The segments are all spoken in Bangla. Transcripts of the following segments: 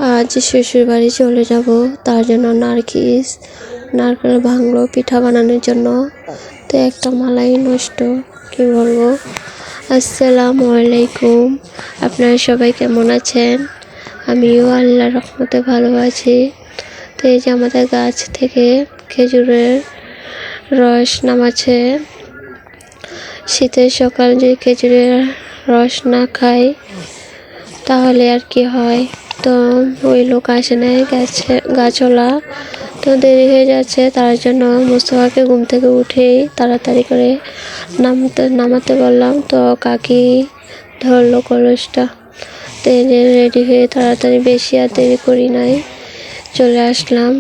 আজ শ্বশুর বাড়ি চলে যাব, তার জন্য নারকেল ভাঙলো পিঠা বানানোর জন্য। তো একটা মালাই নষ্ট, কি বলবো। আসসালামু আলাইকুম, আপনারা সবাই কেমন আছেন? আমিও আল্লাহর রহমতে ভালো আছি। তো এই যে আমাদের গাছ থেকে খেজুরের রস নামাচ্ছে। শীতের সকাল যে খেজুরের রস না খাই তাহলে আর কি হয়। তো ওই লোক আসে নাই, গাছওয়ালা। তো দেরি হয়ে যাচ্ছে, তার জন্য মোস্তফাকে ঘুম থেকে উঠেই তাড়াতাড়ি করে নামাতে বললাম। তো কাকি ধরলো কলসটা। তো রেডি হয়ে তাড়াতাড়ি, বেশি আর দেরি করি নাই, চলে আসলাম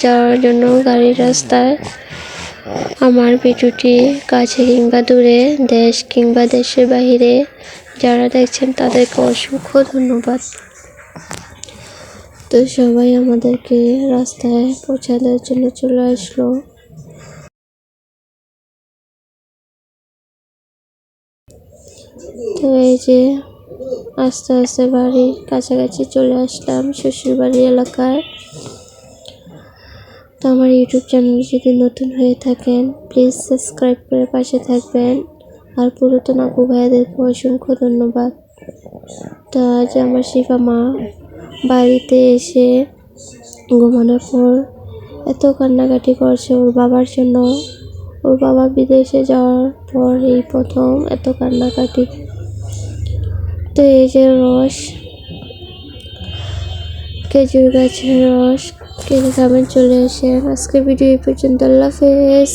যাওয়ার জন্য গাড়ির রাস্তায়। আমার ভিডিওটি কাছে কিংবা দূরে, দেশ কিংবা দেশের বাহিরে যারা দেখছেন তাদেরকে অসংখ্য ধন্যবাদ। তো সবাই আমাদেরকে রাস্তায় পৌঁছে দেওয়ার জন্য চলে আসলো। তো এই যে আস্তে আস্তে বাড়ির কাছাকাছি চলে আসলাম, শ্বশুর বাড়ির এলাকায়। তো আমার ইউটিউব চ্যানেল যদি নতুন হয়ে থাকেন প্লিজ সাবস্ক্রাইব করে পাশে থাকবেন। আর পুরাতন আপু ভাইয়াদেরকে অসংখ্য ধন্যবাদ। তো আজ আমার শিফা মা বাড়িতে এসে ঘুমানোর পর এত কান্নাকাটি করছে ওর বাবার জন্য। ওর বাবা বিদেশে যাওয়ার পর এই প্রথম এত কান্নাকাটি। তো এই যে রস, খেজুর গাছের রস কিনে খাবেন, চলে আসেন। আজকে ভিডিও এই পর্যন্ত। আল্লাহ হাফেজ।